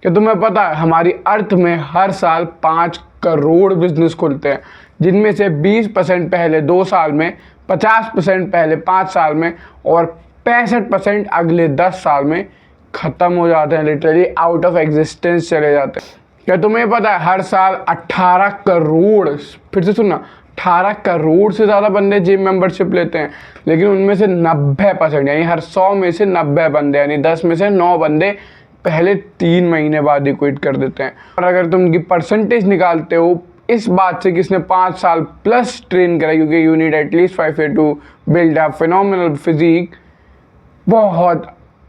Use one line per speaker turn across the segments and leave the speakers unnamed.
क्या तुम्हें पता है हमारी अर्थ में हर साल 5 करोड़ बिजनेस खुलते हैं, जिनमें से 20% पहले 2 साल में, 50% पहले 5 साल में और 65% अगले 10 साल में ख़त्म हो जाते हैं, लिटरली आउट ऑफ एग्जिस्टेंस चले जाते हैं। क्या तुम्हें पता है हर साल 18 करोड़, फिर से सुनना, 18 करोड़ से ज़्यादा बंदे जिम मेंबरशिप लेते हैं, लेकिन उनमें से 90% यानी हर 100 में से 90 बंदे यानी 10 में से 9 बंदे पहले 3 महीने बाद ही क्विट कर देते हैं। और अगर तुम उनकी परसेंटेज निकालते हो इस बात से कि इसने 5 साल प्लस ट्रेन करा, क्योंकि you need at least 5 year to build a phenomenal physique, बहुत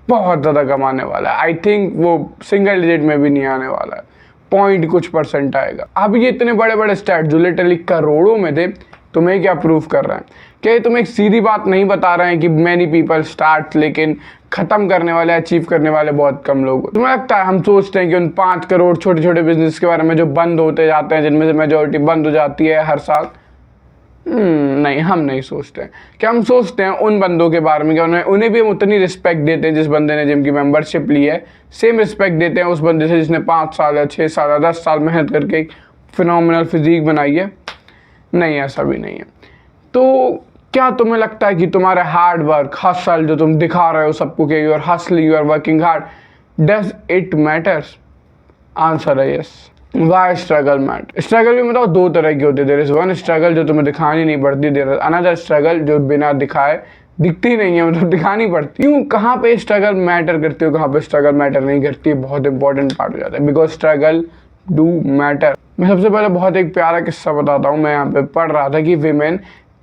बहुत ज़्यादा कमाने वाला है। आई थिंक वो सिंगल डिजिट में भी नहीं आने वाला है, पॉइंट कुछ परसेंट आएगा। अब ये इतने बड़े बड़े स्टैट जो लिटरली करोड़ों में थे, तुम्हें क्या प्रूव कर रहे हैं? क्या ये तुम्हें एक सीधी बात नहीं बता रहे हैं कि मैनी पीपल स्टार्ट, लेकिन ख़त्म करने वाले, अचीव करने वाले बहुत कम लोग? तुम्हें लगता है हम सोचते हैं कि उन 5 करोड़ छोटे छोटे बिजनेस के बारे में जो बंद होते जाते हैं, जिनमें से मेजोरिटी बंद हो जाती है हर साल? नहीं, हम नहीं सोचते हैं। क्या हम सोचते हैं उन बंदों के बारे में कि उन्हें भी हम उतनी रिस्पेक्ट देते हैं जिस बंदे ने जिम की मेंबरशिप ली है, सेम रिस्पेक्ट देते हैं उस बंदे से जिसने 5 साल या 6 साल या 10 साल मेहनत करके एक फिनोमिनल फिजिक बनाई है? नहीं, ऐसा भी नहीं है। तो क्या तुम्हें लगता है कि तुम्हारा हार्ड वर्क, हसल जो तुम दिखा रहे हो सबको कि you are hustling, you are working hard, does it matters? Answer है yes. Why struggle matter? Struggle भी मतलब 2 तरह की होती है। देयर इज वन स्ट्रगल जो तुम्हें दिखानी नहीं पड़ती, देयर इज अनदर स्ट्रगल जो बिना दिखाए दिखती नहीं है, मतलब दिखानी पड़ती। क्यों, कहाँ पे स्ट्रगल मैटर करती हो, कहाँ पे स्ट्रगल मैटर नहीं करती, बहुत इंपॉर्टेंट पार्ट हो जाता है। Because struggle do matter. मैं सबसे पहले बहुत एक प्यारा किस्सा बताता हूँ। मैं यहाँ पे पढ़ रहा था कि women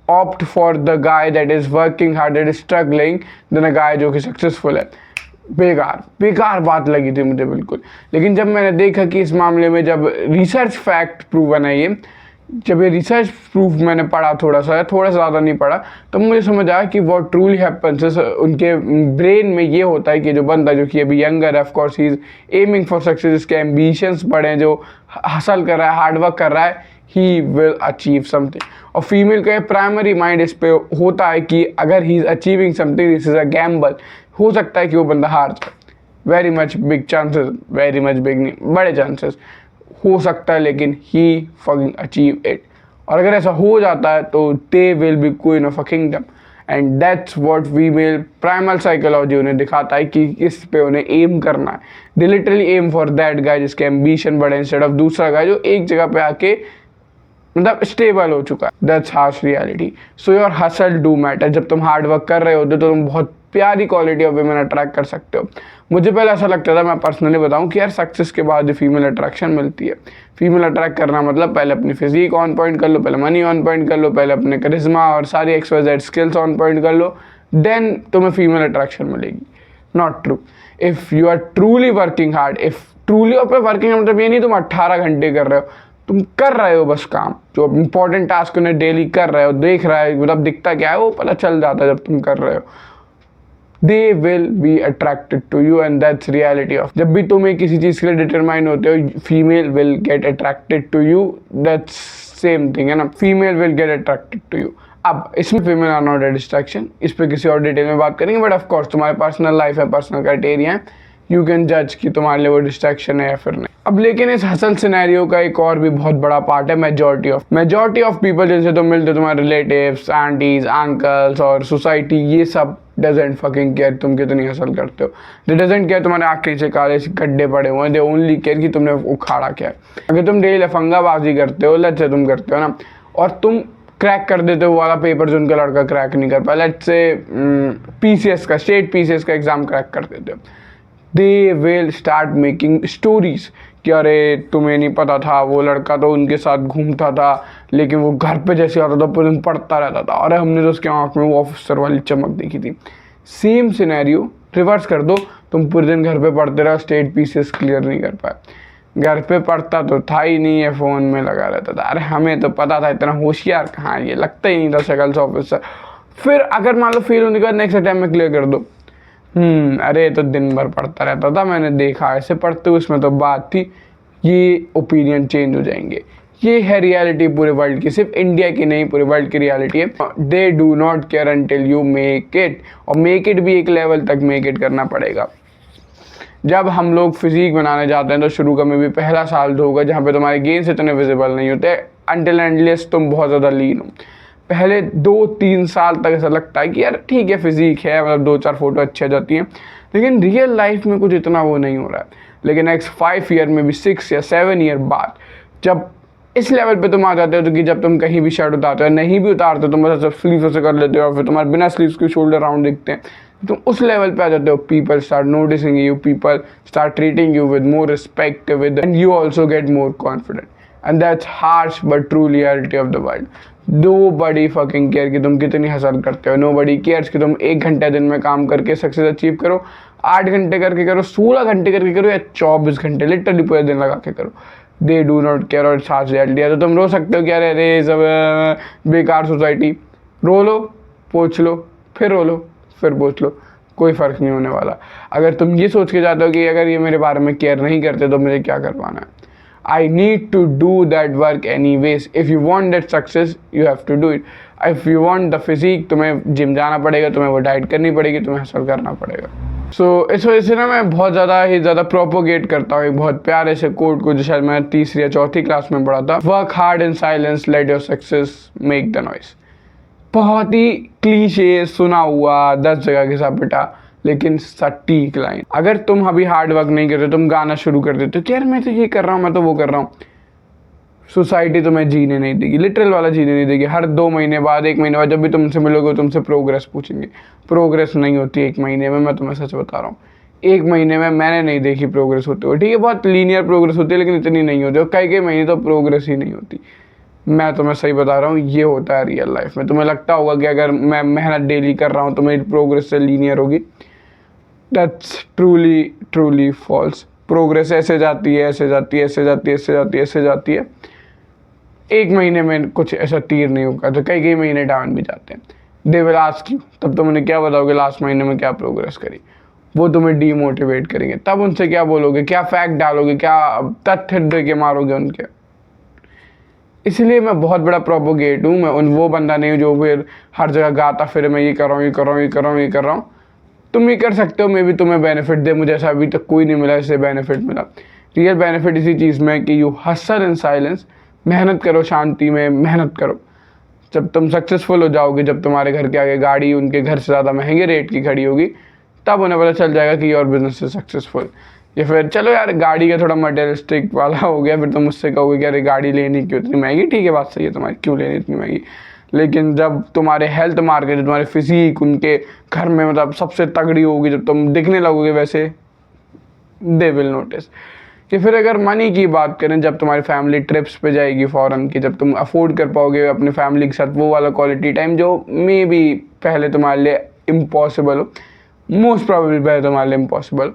opt for the guy that is working hard, that is struggling, then a guy जो कि सक्सेसफुल है। बेकार बात लगी थी मुझे बिल्कुल। लेकिन जब मैंने देखा कि इस मामले में जब रिसर्च फैक्ट प्रूवन है ये, जब ये रिसर्च प्रूफ मैंने पढ़ा थोड़ा सा ज़्यादा नहीं पढ़ा, तो मुझे समझ आया कि वो ट्रूली हैपन्स, उनके ब्रेन में ये होता है कि जो बंदा जो कि अभी यंगर है, of course he is aiming for success, इसके एम्बिशंस बड़े हैं, जो हासिल कर रहा है, हार्डवर्क कर रहा है, ही विल अचीव समथिंग। और फीमेल का प्राइमरी माइंड इस पे होता है कि अगर he is achieving something, this is a gamble, हो सकता है कि वो बंदा हार जाए। Very much big chances, very much big नहीं, बड़े चांसेस हो सकता है, लेकिन ही फकिंग अचीव इट। और अगर ऐसा हो जाता है तो they will be queen of a kingdom, and that's what female primal psychology उन्हें दिखाता है कि इस पे उन्हें एम करना है। They literally aim for that guy जिसके एम्बिशन बड़े, इंस्टेड ऑफ दूसरा गाय जो एक जगह पे आके मतलब स्टेबल हो चुका है। That's harsh reality. So your hustle do matter. जब तुम हार्ड वर्क कर रहे होते हो तो तुम बहुत प्यारी क्वालिटी ऑफ वुमेन अट्रैक्ट कर सकते हो। मुझे पहले ऐसा लगता था, मैं पर्सनली बताऊं, कि यार सक्सेस के बाद फीमेल अट्रैक्शन मिलती है। फीमेल अट्रैक्ट करना मतलब पहले अपनी फिजिक ऑन पॉइंट कर लो, पहले मनी ऑन पॉइंट कर लो, पहले अपने करिश्मा और सारी XYZ स्किल्स ऑन पॉइंट कर लो, देन तुम्हें फीमेल अट्रैक्शन मिलेगी। Not true. If you are truly working hard, if truly, और पे वर्किंग मतलब ये नहीं तुम 18 घंटे कर रहे हो, तुम कर रहे हो बस काम, जो इंपॉर्टेंट टास्क उन्हें डेली कर रहे हो, देख रहा है, मतलब दिखता क्या है वो पता चल जाता है जब तुम कर रहे हो। They will be attracted to you and that's reality of। जब भी तुम एक किसी चीज़ के लिए डिटरमाइन होते हो, female will get attracted to you, that's same thing है ना, female will get attracted to you। अब इसमें female are not a distraction, इस पर किसी और डिटेल में बात करेंगे, बट ऑफ कोर्स तुम्हारे पर्सनल लाइफ है, पर्सनल क्राइटेरिया है, यू कैन जज कि तुम्हारे लिए वो डिस्ट्रैक्शन है या फिर नहीं। अब लेकिन इस हसल सिनेरियो का एक और भी बहुत बड़ा पार्ट है मेजॉरिटी ऑफ पीपल जिनसे तुम मिलते हो, तुम्हारे रिलेटिव्स, आंटीज, अंकल्स और सोसाइटी, ये सब डजेंट फकिंग केयर तुम कितनी हसल करते हो। दे डजेंट केयर तुम्हारे आँख नीचे काले गड्ढे पड़े हुए हैं, दे ओनली केयर कि तुमने उखाड़ा क्या है। अगर तुम डेली लफंगाबाजी करते हो, लेट्स से तुम करते हो ना, और तुम क्रैक कर देते हो वाला पेपर जो उनका लड़का क्रैक नहीं कर पाया, लेट्स से PCS का, स्टेट PCS का एग्जाम क्रैक कर देते हो, they will start making stories कि अरे तुम्हें नहीं पता था, वो लड़का तो उनके साथ घूमता था, लेकिन वो घर पे जैसे आता था पूरे दिन पढ़ता रहता था, अरे हमने तो उसके आँख में वो ऑफिसर वाली चमक देखी थी। सेम सिनेरियो रिवर्स कर दो, तुम पूरे दिन घर पे पढ़ते रहो, स्टेट PCS क्लियर नहीं कर पाए, घर पे पढ़ता तो था ही नहीं है, फ़ोन में लगा रहता था, अरे हमें तो पता था, इतना होशियार कहाँ, ये लगता ही नहीं था शक्ल से ऑफिसर। फिर अगर मान लो फेल होने के बाद नेक्स्ट अटैम्प्ट में क्लियर कर दो, अरे तो दिन भर पढ़ता रहता था, मैंने देखा ऐसे पढ़ते हुए, उसमें तो बात थी, ये ओपिनियन चेंज हो जाएंगे। ये है रियलिटी पूरे वर्ल्ड की, सिर्फ इंडिया की नहीं, पूरे वर्ल्ड की रियलिटी है। They do not care until you make it, और मेक इट भी एक लेवल तक मेक इट करना पड़ेगा। जब हम लोग फिजिक बनाने जाते हैं तो शुरू का में भी पहला साल होगा जहाँ पे तुम्हारे गेन्स इतने विजिबल नहीं होते अनटिल एंड अनलेस तुम बहुत ज़्यादा लीन हो। पहले 2-3 साल तक ऐसा लगता है कि यार ठीक है फिजिक है, मतलब 2-4 फोटो अच्छी आ जाती हैं, लेकिन रियल लाइफ में कुछ इतना वो नहीं हो रहा है। लेकिन नेक्स्ट 5 ईयर में भी 6 या 7 ईयर बाद जब इस लेवल पे तुम आ जाते हो तो कि जब तुम कहीं भी शर्ट उतारते हो, नहीं भी उतारते हो, तुम बस स्लीव से कर लेते हो और फिर तुम्हारे बिना स्लीव्स के शोल्डर राउंड दिखते हैं, तुम उस लेवल पे आ जाते हो। People start noticing you, people start treating you with more respect with and you also get more confident and that's harsh but true reality of the world. Nobody fucking care कि तुम कितनी hustle करते हो, nobody cares कि तुम 1 घंटे दिन में काम करके सक्सेस अचीव करो, 8 घंटे करके करो, 16 घंटे करके करो या 24 घंटे लिटरली पूरे दिन लगा के करो। दे डू नॉट केयर और साथ रियलिटी है। तो तुम रो सकते हो कि अरे अरे सब बेकार सोसाइटी, रो लो, पोछ लो, फिर रो लो, फिर पोछ लो, कोई फ़र्क नहीं होने वाला। अगर तुम ये सोच के जाते हो कि अगर ये मेरे बारे में केयर नहीं करते तो मुझे क्या करवाना है, I need to do that work anyways. If you want that success, you have to do it. If you want the physique, तुम्हें जिम जाना पड़ेगा, तुम्हें वो डाइट करनी पड़ेगी, तुम्हें हसल करना पड़ेगा। इस वजह से ना मैं बहुत ज़्यादा प्रोपोगेट करता हूँ एक बहुत प्यारे से कोट को जो शायद मैं 3री या 4थी क्लास में पढ़ा था, work hard in silence, let your success make the noise. बहुत ही क्लीशे सुना हुआ 10 जगह के साथ बेटा, लेकिन सटीक लाइन। अगर तुम अभी हार्ड वर्क नहीं करते, तुम गाना शुरू कर देते हो यार मैं तो ये कर रहा हूँ, मैं तो वो कर रहा हूँ, सोसाइटी तुम्हें जीने नहीं देगी, लिटरल वाला जीने नहीं देगी। हर 2 महीने बाद, 1 महीने बाद जब भी तुमसे मिलोगे तुमसे प्रोग्रेस पूछेंगे। प्रोग्रेस नहीं होती 1 महीने में, मैं तुम्हें सच बता रहा हूँ। 1 महीने में मैंने नहीं देखी प्रोग्रेस होते हुए, ठीक है बहुत लीनियर प्रोग्रेस होती है लेकिन इतनी नहीं होती, और कई महीने तो प्रोग्रेस ही नहीं होती। मैं तुम्हें सही बता रहा हूँ, ये होता है रियल लाइफ में। तुम्हें लगता होगा कि अगर मैं मेहनत डेली कर रहा हूँ तो मेरी प्रोग्रेस से लीनियर होगी, दैट्स ट्रूली फॉल्स। प्रोग्रेस ऐसे जाती है, ऐसे जाती है, ऐसे जाती है, ऐसे जाती है, ऐसे जाती है। 1 महीने में कुछ ऐसा तीर नहीं होगा, तो कई महीने डाउन भी जाते हैं। दे विल आस्क यू, तब तुम उन्हें क्या बताओगे लास्ट महीने में क्या प्रोग्रेस करी, वो तुम्हें डीमोटिवेट करेंगे। तब उनसे क्या बोलोगे, क्या फैक्ट डालोगे, क्या तथ्य दे के मारोगे उनके। इसलिए मैं बहुत बड़ा प्रोपोगेट हूँ। मैं वो बंदा नहीं हूँ जो फिर हर जगह गाता फिर मैं ये कर रहा हूँ, ये कर रहा हूँ, ये कर रहा हूँ, ये कर रहा हूँ। तुम ये कर सकते हो, मे भी तुम्हें बेनिफिट दे, मुझे ऐसा अभी तक कोई नहीं मिला इससे बेनिफिट मिला। रियल बेनिफिट इसी चीज़ में कि यू हसल इन साइलेंस, मेहनत करो, शांति में मेहनत करो। जब तुम सक्सेसफुल हो जाओगे, जब तुम्हारे घर के आगे गाड़ी उनके घर से ज़्यादा महंगे रेट की खड़ी होगी, तब उन्हें पता चल जाएगा कि योर बिजनेस इज सक्सेसफुल। या फिर चलो यार गाड़ी का थोड़ा मटेरियलिस्टिक वाला हो गया, फिर तुम मुझसे कहोगे कि अरे गाड़ी लेनी क्यों इतनी महंगी, ठीक है बात सही है तुम्हारी, क्यों लेनी इतनी महंगी। लेकिन जब तुम्हारे हेल्थ मार्केट, तुम्हारे फिजिक उनके घर में मतलब सबसे तगड़ी होगी, जब तुम दिखने लगोगे वैसे, दे विल नोटिस। कि फिर अगर मनी की बात करें, जब तुम्हारी फैमिली ट्रिप्स पे जाएगी फॉरेन की, जब तुम अफोर्ड कर पाओगे अपने फैमिली के साथ वो वाला क्वालिटी टाइम जो मे बी पहले तुम्हारे लिए इम्पॉसिबल हो, मोस्ट प्रोबेबली पहले तुम्हारे लिए impossible,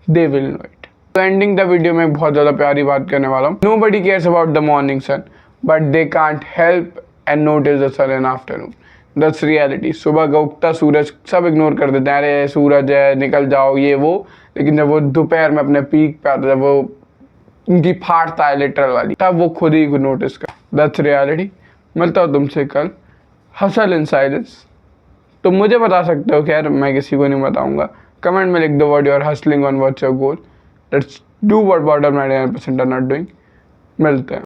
they will know it. तो एंडिंग द वीडियो में बहुत ज़्यादा प्यारी बात करने वाला हूँ। Nobody cares about the morning sun but they can't help and notice the sun in afternoon, that's reality. सुबह का उगता सूरज सब इग्नोर कर देते हैं, अरे सूरज है निकल जाओ ये वो, लेकिन जब वो दोपहर में अपने पीक पे आता है, वो उनकी फाड़ता है लिटरल वाली, तब वो खुद ही नोटिस कर। That's reality. मिलता हूँ तुमसे कल। Hustle in silence. तुम मुझे बता सकते हो, खैर मैं किसी को नहीं बताऊंगा। कमेंट में लिख दो what you are hustling on, what's your goal, let's do what bottom 99% are not doing. मिलते हैं।